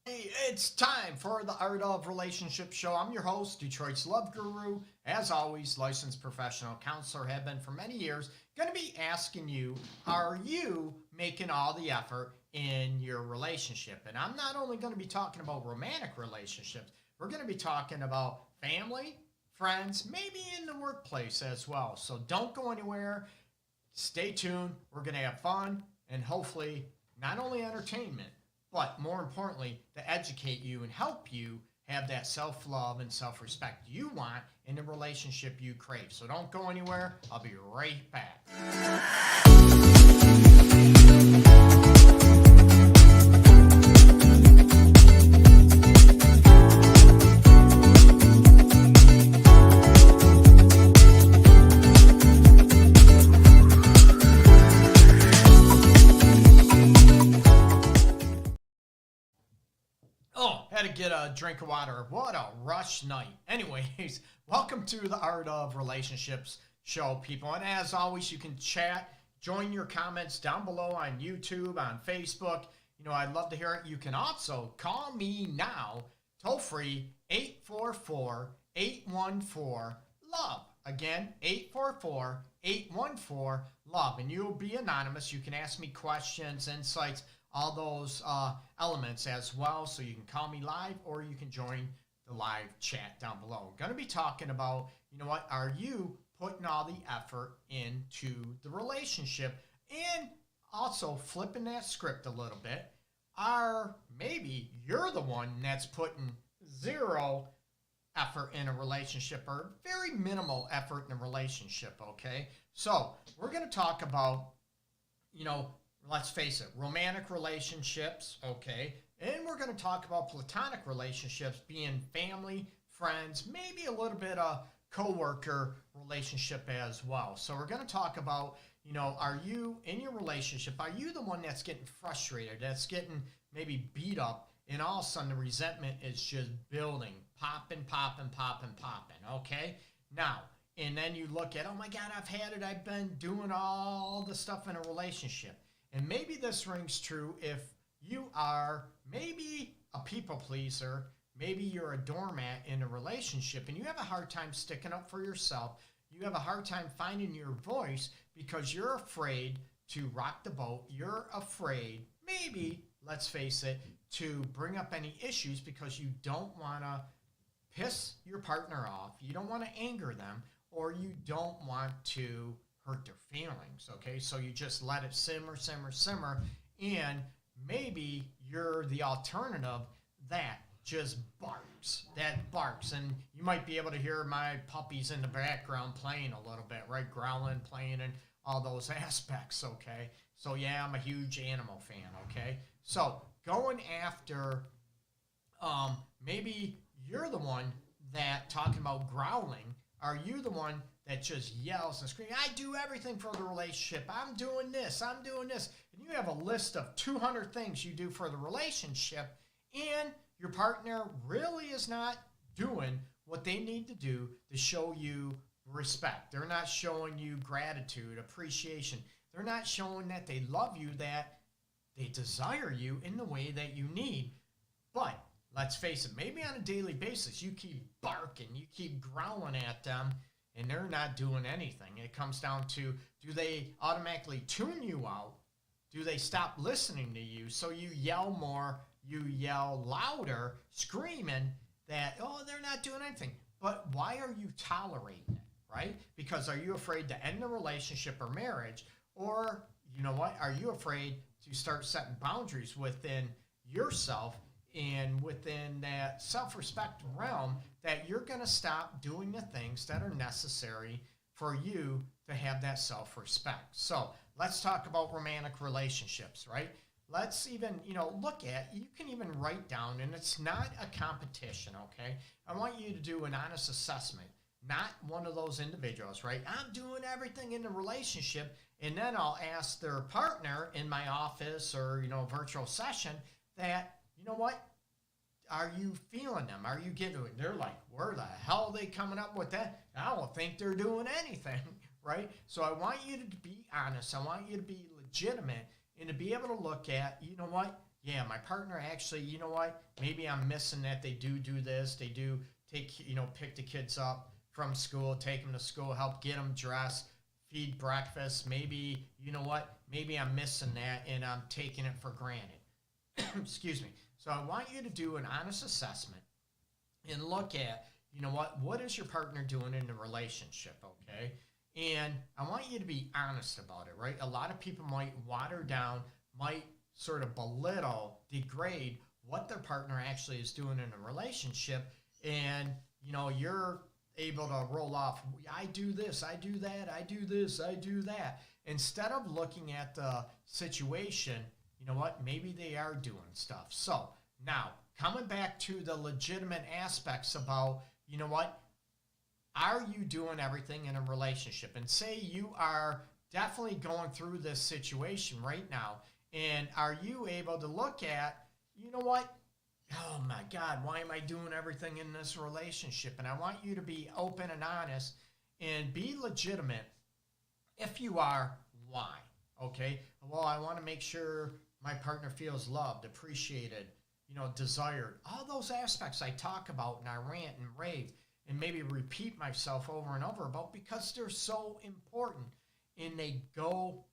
Hey, it's time for the Art of Relationship show. I'm your host, Detroit's Love Guru. As always, licensed professional counselor, have been for many years. Going to be asking you, are you making all the effort in your relationship? And I'm not only going to be talking about romantic relationships, we're going to be talking about family, friends, maybe in the workplace as well. So don't go anywhere. Stay tuned. We're going to have fun and hopefully not only entertainment, but more importantly, to educate you and help you have that self-love and self-respect you want in the relationship you crave. So don't go anywhere. I'll be right back. Oh, had to get a drink of water. What a rush night. Anyways, welcome to the Art of Relationships show, people. And as always, you can chat, join your comments down below on YouTube, on Facebook. I'd love to hear it. You can also call me now, toll free, 844-814-LOVE. Again, 844-814-LOVE. And you'll be anonymous. You can ask me questions, insights, all those elements as well. So you can call me live or you can join the live chat down below. We're going to be talking about, are you putting all the effort into the relationship? And also flipping that script a little bit. Or maybe you're the one that's putting zero effort in a relationship or very minimal effort in a relationship, okay? So we're going to talk about, let's face it, romantic relationships, okay? And we're going to talk about platonic relationships being family, friends, maybe a little bit of coworker relationship as well. So we're going to talk about, are you in your relationship, are you the one that's getting frustrated, that's getting maybe beat up, and all of a sudden the resentment is just building, popping, okay? Now, and then you look at, oh my God, I've had it, I've been doing all the stuff in a relationship. And maybe this rings true if you are maybe a people pleaser, maybe you're a doormat in a relationship and you have a hard time sticking up for yourself. You have a hard time finding your voice because you're afraid to rock the boat. You're afraid, maybe, let's face it, to bring up any issues because you don't want to piss your partner off. You don't want to anger them, or you don't want to hurt their feelings, okay? So you just let it simmer, and maybe you're the alternative that just barks, and you might be able to hear my puppies in the background playing a little bit, right? Growling, playing, and all those aspects, okay? So yeah, I'm a huge animal fan, okay? So going after, maybe you're the one that, talking about growling, are you the one that just yells and screams, I do everything for the relationship, I'm doing this, and you have a list of 200 things you do for the relationship, and your partner really is not doing what they need to do to show you respect. They're not showing you gratitude, appreciation. They're not showing that they love you, that they desire you in the way that you need. But let's face it, maybe on a daily basis, you keep barking, you keep growling at them, and they're not doing anything. It comes down to, do they automatically tune you out? Do they stop listening to you? So you yell more, you yell louder, screaming that, oh, they're not doing anything. But why are you tolerating it, right? Because are you afraid to end the relationship or marriage? Or, are you afraid to start setting boundaries within yourself and within that self-respect realm, that you're going to stop doing the things that are necessary for you to have that self-respect? So let's talk about romantic relationships, right? Let's even, look at, you can even write down, and it's not a competition, okay? I want you to do an honest assessment, not one of those individuals, right? I'm doing everything in the relationship, and then I'll ask their partner in my office or, virtual session that, are you feeling them? Are you getting it? They're like, where the hell are they coming up with that? I don't think they're doing anything, right? So I want you to be honest. I want you to be legitimate and to be able to look at, yeah, my partner actually, you know what? Maybe I'm missing that. They do this. They do take, pick the kids up from school, take them to school, help get them dressed, feed breakfast. Maybe, you know what? Maybe I'm missing that and I'm taking it for granted. Excuse me. So I want you to do an honest assessment and look at, what is your partner doing in the relationship, okay? And I want you to be honest about it, right? A lot of people might water down, might sort of belittle, degrade what their partner actually is doing in a relationship. And, you're able to roll off, I do this, I do that, I do this, I do that. Instead of looking at the situation, you know what? Maybe they are doing stuff. So now, coming back to the legitimate aspects about, you know what? Are you doing everything in a relationship? And say you are definitely going through this situation right now. And are you able to look at, you know what? Oh my God, why am I doing everything in this relationship? And I want you to be open and honest and be legitimate. If you are, why? Okay. Well, I want to make sure my partner feels loved, appreciated, desired. All those aspects I talk about and I rant and rave and maybe repeat myself over and over about because they're so important and they go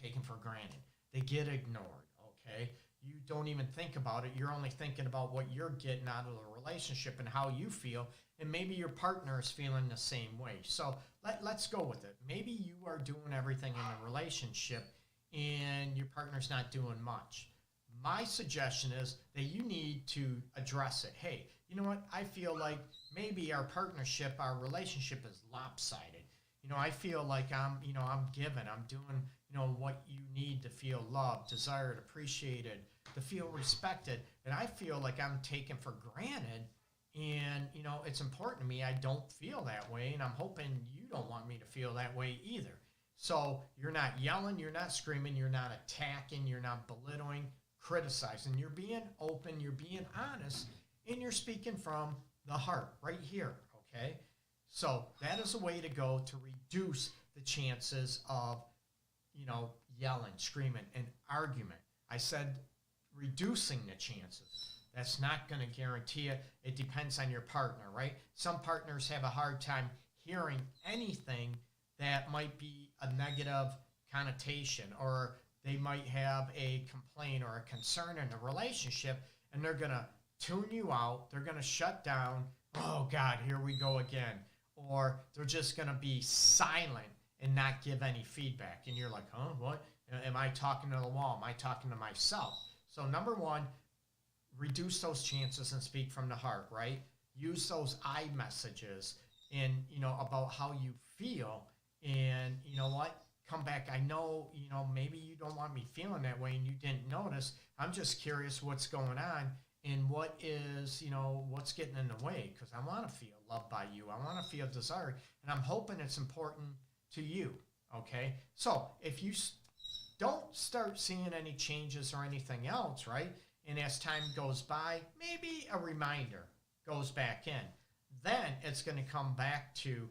taken for granted. They get ignored, okay? You don't even think about it. You're only thinking about what you're getting out of the relationship and how you feel, and maybe your partner is feeling the same way. So let's go with it. Maybe you are doing everything in a relationship and your partner's not doing much. My suggestion is that you need to address it. Hey, you know what? I feel like maybe our partnership, our relationship is lopsided. I feel like I'm giving, I'm doing, what you need to feel loved, desired, appreciated, to feel respected. And I feel like I'm taken for granted. And, it's important to me. I don't feel that way. And I'm hoping you don't want me to feel that way either. So you're not yelling, you're not screaming, you're not attacking, you're not belittling, criticizing. You're being open, you're being honest, and you're speaking from the heart right here, okay? So that is a way to go to reduce the chances of, yelling, screaming, and argument. I said reducing the chances. That's not going to guarantee it. It depends on your partner, right? Some partners have a hard time hearing anything that might be a negative connotation, or they might have a complaint or a concern in a relationship, and they're going to tune you out. They're going to shut down. Oh, God, here we go again. Or they're just going to be silent and not give any feedback. And you're like, huh, what? Am I talking to the wall? Am I talking to myself? So number one, reduce those chances and speak from the heart, right? Use those I messages and, about how you feel. And you know what? Come back. I know, maybe you don't want me feeling that way and you didn't notice. I'm just curious what's going on and what is, what's getting in the way, because I want to feel loved by you. I want to feel desired. And I'm hoping it's important to you. Okay. So if you don't start seeing any changes or anything else, right? And as time goes by, maybe a reminder goes back in. Then it's going to come back to,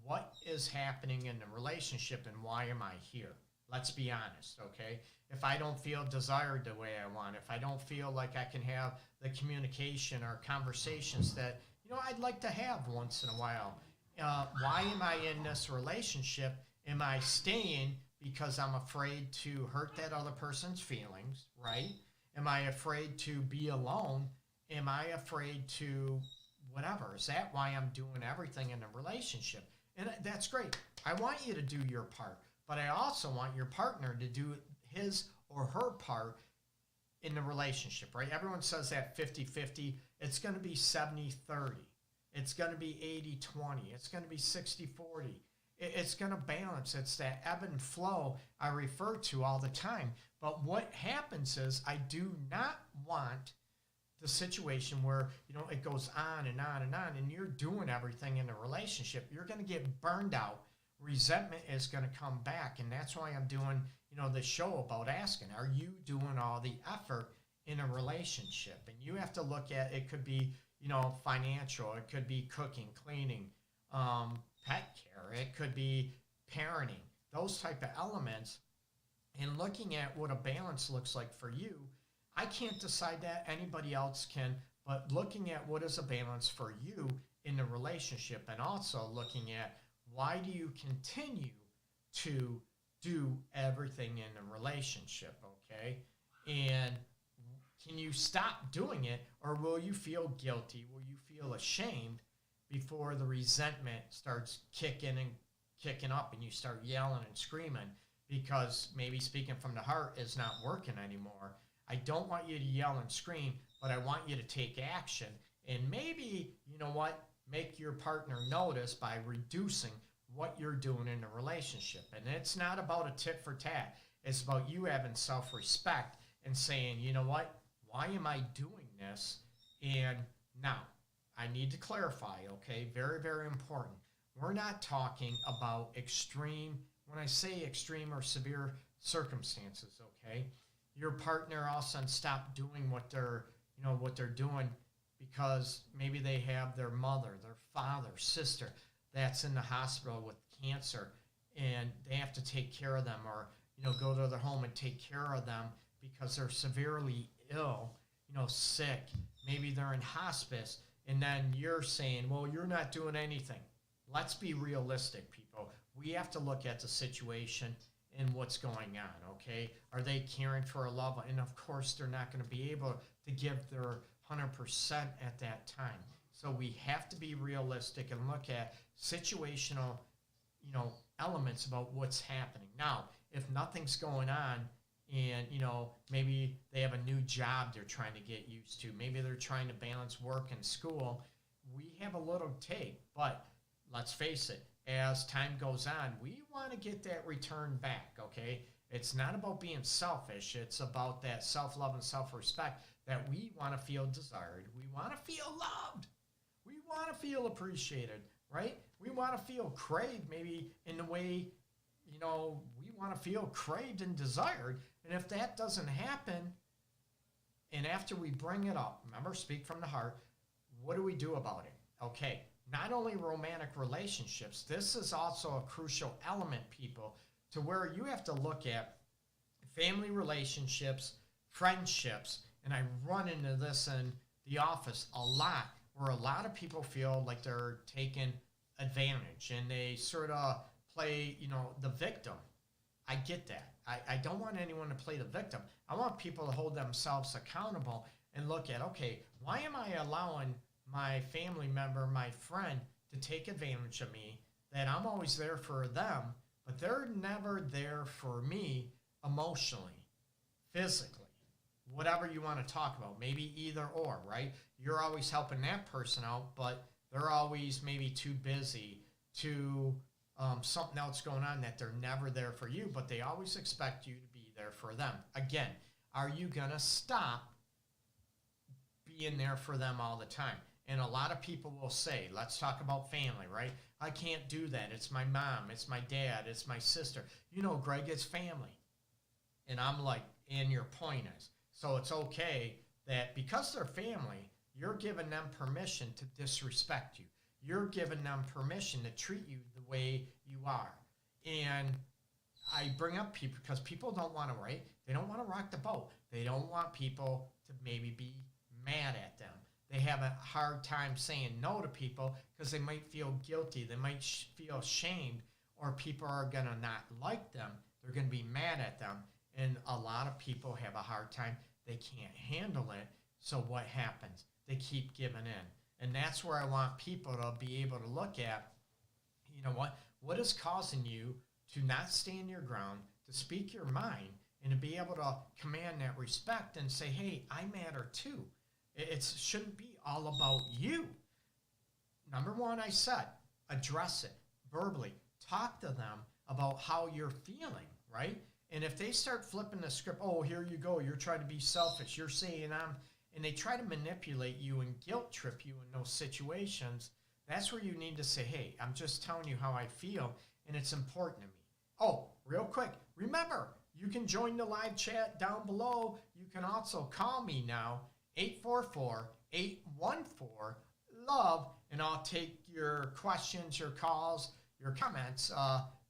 what is happening in the relationship and why am I here? Let's be honest, okay? If I don't feel desired the way I want, if I don't feel like I can have the communication or conversations that, I'd like to have once in a while, why am I in this relationship? Am I staying because I'm afraid to hurt that other person's feelings, right? Am I afraid to be alone? Am I afraid to whatever? Is that why I'm doing everything in a relationship? And that's great. I want you to do your part, but I also want your partner to do his or her part in the relationship, right? Everyone says that 50-50. It's going to be 70-30. It's going to be 80-20. It's going to be 60-40. It's going to balance. It's that ebb and flow I refer to all the time. But what happens is I do not want the situation where, it goes on and on and on, and you're doing everything in a relationship. You're going to get burned out. Resentment is going to come back, and that's why I'm doing, this show about asking, are you doing all the effort in a relationship? And you have to look at, it could be, financial, it could be cooking, cleaning, pet care, it could be parenting, those type of elements. and looking at what a balance looks like for you. I can't decide that, anybody else can, but looking at what is a balance for you in the relationship, and also looking at why do you continue to do everything in the relationship, okay? And can you stop doing it, or will you feel guilty? Will you feel ashamed before the resentment starts kicking up and you start yelling and screaming because maybe speaking from the heart is not working anymore? I don't want you to yell and scream, but I want you to take action and maybe, you know what, make your partner notice by reducing what you're doing in the relationship. And it's not about a tit for tat. It's about you having self-respect and saying, you know what, why am I doing this? And now, I need to clarify, okay? Very, very important. We're not talking about extreme, when I say extreme or severe circumstances, okay? Your partner all of a sudden stopped doing what they're doing because maybe they have their mother, their father, sister that's in the hospital with cancer and they have to take care of them, or go to their home and take care of them because they're severely ill, sick. Maybe they're in hospice, and then you're saying, well, you're not doing anything. Let's be realistic, people. We have to look at the situation and what's going on, okay? Are they caring for a loved one? And of course, they're not going to be able to give their 100% at that time. So we have to be realistic and look at situational, elements about what's happening. Now, if nothing's going on and, maybe they have a new job they're trying to get used to, maybe they're trying to balance work and school, we have a little take. But let's face it, as time goes on, we want to get that return back, okay? It's not about being selfish. It's about that self-love and self-respect that we want to feel desired. We want to feel loved. We want to feel appreciated, right? We want to feel craved, maybe in the way, we want to feel craved and desired. And if that doesn't happen, and after we bring it up, remember, speak from the heart, what do we do about it? Okay, not only romantic relationships, this is also a crucial element, people, to where you have to look at family relationships, friendships, and I run into this in the office a lot, where a lot of people feel like they're taken advantage and they sort of play, the victim. I get that. I don't want anyone to play the victim. I want people to hold themselves accountable and look at, okay, why am I allowing my family member, my friend, to take advantage of me, that I'm always there for them, but they're never there for me emotionally, physically, whatever you want to talk about, maybe either or, right? You're always helping that person out, but they're always maybe too busy to something else going on that they're never there for you, but they always expect you to be there for them. Again, are you going to stop being there for them all the time? And a lot of people will say, let's talk about family, right? I can't do that. It's my mom, it's my dad, it's my sister. Greg, it's family. And I'm like, and your point is, so it's okay that because they're family, you're giving them permission to disrespect you. You're giving them permission to treat you the way you are. And I bring up people because people don't want to, right? They don't want to rock the boat. They don't want people to maybe be mad at them. They have a hard time saying no to people because they might feel guilty. They might feel shamed, or people are going to not like them. They're going to be mad at them. And a lot of people have a hard time. They can't handle it. So what happens? They keep giving in. And that's where I want people to be able to look at, what is causing you to not stand your ground, to speak your mind, and to be able to command that respect and say, hey, I matter too. It shouldn't be all about you. Number one, I said, address it verbally. Talk to them about how you're feeling, right? And if they start flipping the script, oh, here you go, you're trying to be selfish, you're saying and they try to manipulate you and guilt trip you in those situations, that's where you need to say, hey, I'm just telling you how I feel, and it's important to me. Oh, real quick, remember, you can join the live chat down below. You can also call me now, 844-814-LOVE, and I'll take your questions, your calls, your comments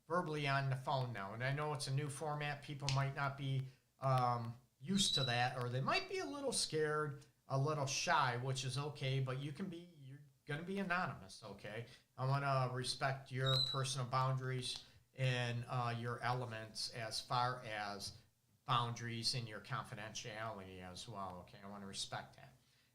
verbally on the phone now. And I know it's a new format. People might not be used to that, or they might be a little scared, a little shy, which is okay, but you're going to be anonymous, okay? I want to respect your personal boundaries and your elements as far as boundaries and your confidentiality as well, okay? I want to respect that.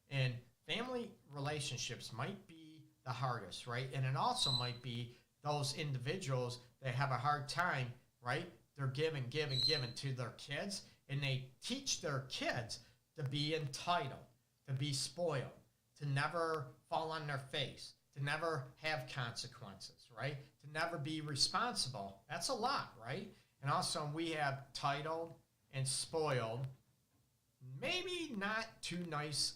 And family relationships might be the hardest, right? And it also might be those individuals that have a hard time, right? They're giving to their kids, and they teach their kids to be entitled, to be spoiled, to never fall on their face, to never have consequences, right? To never be responsible. That's a lot, right? And also we have titled and spoiled, maybe not too nice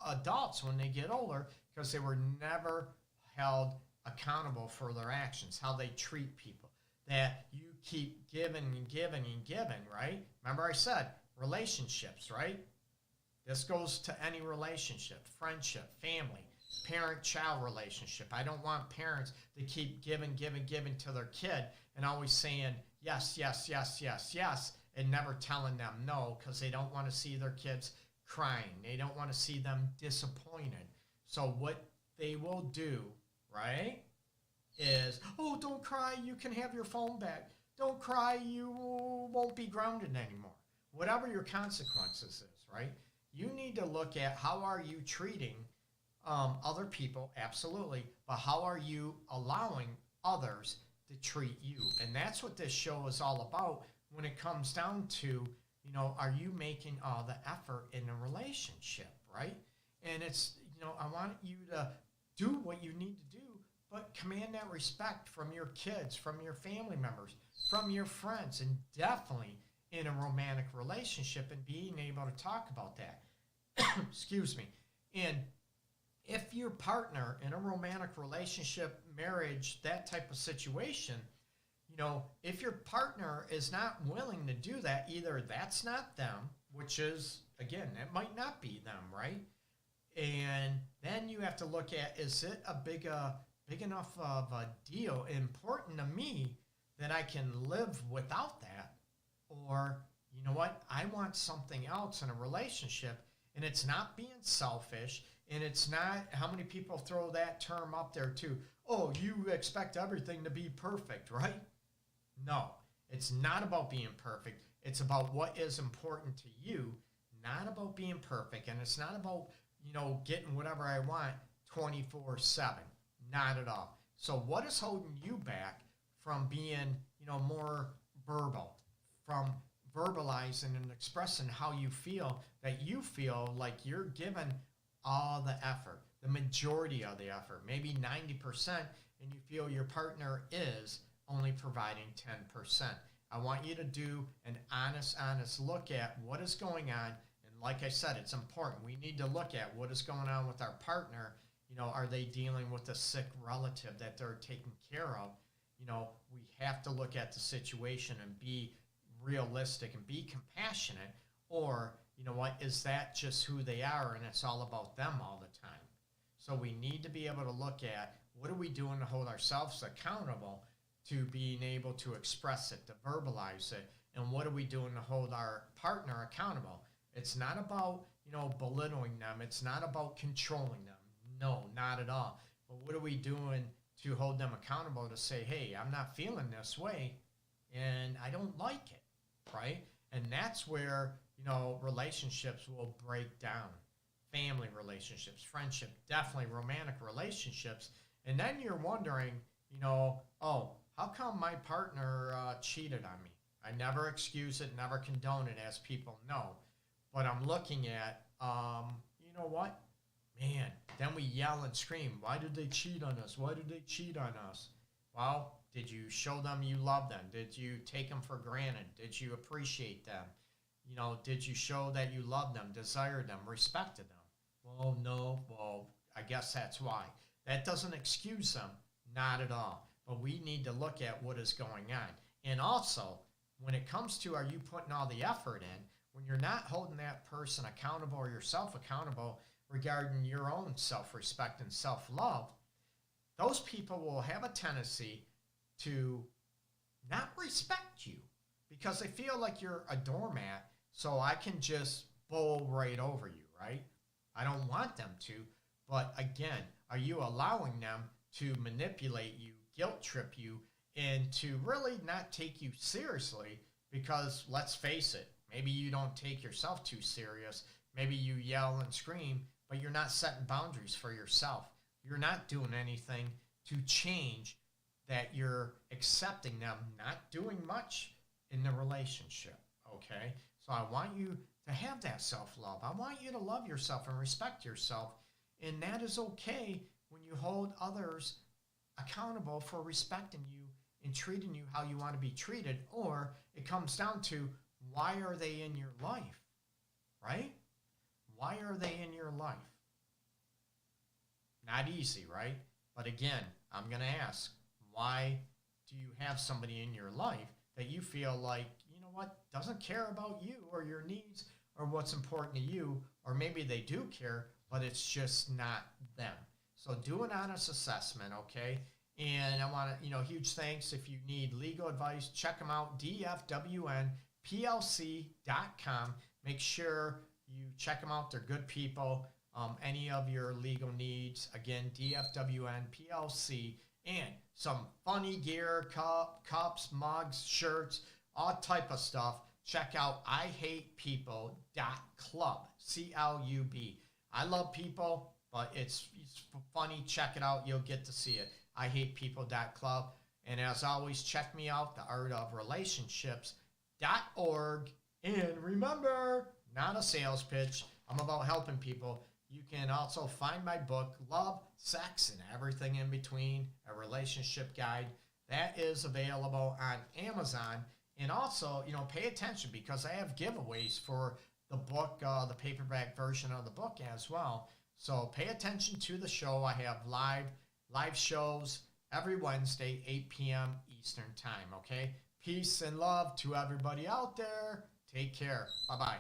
adults when they get older because they were never held accountable for their actions, how they treat people, that you keep giving and giving and giving, right? Remember I said relationships, right? This goes to any relationship, friendship, family, parent-child relationship. I don't want parents to keep giving to their kid and always saying yes, yes, yes, yes, yes, and never telling them no because they don't want to see their kids crying. They don't want to see them disappointed. So what they will do, right, is, oh, don't cry, you can have your phone back. Don't cry, you won't be grounded anymore. Whatever your consequences is, right? You need to look at how are you treating other people, absolutely, but how are you allowing others to treat you? And that's what this show is all about when it comes down to, are you making all the effort in a relationship, right? And it's, I want you to do what you need to do, but command that respect from your kids, from your family members, from your friends, and definitely in a romantic relationship and being able to talk about that. Excuse me. And if your partner in a romantic relationship, marriage, that type of situation, if your partner is not willing to do that, either that's not them, which is, again, it might not be them, right? And then you have to look at, is it a big enough of a deal, important to me, that I can live without that? Or, you know what, I want something else in a relationship, and it's not being selfish, and it's not, how many people throw that term up there too? Oh, you expect everything to be perfect, right? No, it's not about being perfect. It's about what is important to you, not about being perfect, and it's not about, getting whatever I want 24/7. Not at all. So what is holding you back from being, more verbal, from verbalizing and expressing how you feel, that you feel like you're giving all the effort, the majority of the effort, maybe 90%, and you feel your partner is only providing 10%. I want you to do an honest look at what is going on. And like I said, it's important. We need to look at what is going on with our partner. Are they dealing with a sick relative that they're taking care of? We have to look at the situation and be realistic and be compassionate. Or, is that just who they are and it's all about them all the time? So we need to be able to look at what are we doing to hold ourselves accountable to being able to express it, to verbalize it, and what are we doing to hold our partner accountable? It's not about, belittling them. It's not about controlling them. No, not at all. But what are we doing to hold them accountable to say, hey, I'm not feeling this way and I don't like it, right? And that's where, relationships will break down. Family relationships, friendship, definitely romantic relationships. And then you're wondering, oh, how come my partner cheated on me? I never excuse it, never condone it, as people know. But I'm looking at, you know what? Man, then we yell and scream. Why did they cheat on us? Why did they cheat on us? Well, did you show them you love them? Did you take them for granted? Did you appreciate them? Did you show that you loved them, desired them, respected them? Well, no. Well, I guess that's why. That doesn't excuse them. Not at all. But we need to look at what is going on. And also, when it comes to are you putting all the effort in, when you're not holding that person accountable or yourself accountable regarding your own self-respect and self-love, those people will have a tendency to not respect you because they feel like you're a doormat, so I can just bowl right over you, right? I don't want them to, but again, are you allowing them to manipulate you, guilt trip you, and to really not take you seriously? Because let's face it, maybe you don't take yourself too serious. Maybe you yell and scream, but you're not setting boundaries for yourself. You're not doing anything to change that you're accepting them not doing much in the relationship, okay? So I want you to have that self-love. I want you to love yourself and respect yourself, and that is okay when you hold others accountable for respecting you and treating you how you want to be treated, or it comes down to why are they in your life, right? Why are they in your life? Not easy, right? But again, I'm going to ask, why do you have somebody in your life that you feel like, you know what, doesn't care about you or your needs or what's important to you, or maybe they do care, but it's just not them. So do an honest assessment, okay? And I want to, huge thanks. If you need legal advice, check them out, dfwnplc.com. Make sure you check them out. They're good people. Any of your legal needs, again, dfwnplc. And some funny gear, cups, mugs, shirts, all type of stuff. Check out ihatepeople.club, C-L-U-B. I love people, but it's funny. Check it out. You'll get to see it. ihatepeople.club. And as always, check me out, theartofrelationships.org. And remember, not a sales pitch. I'm about helping people. You can also find my book, Love, Sex, and Everything in Between, a relationship guide. That is available on Amazon. And also, pay attention because I have giveaways for the book, the paperback version of the book as well. So pay attention to the show. I have live shows every Wednesday, 8 p.m. Eastern Time, okay? Peace and love to everybody out there. Take care. Bye-bye.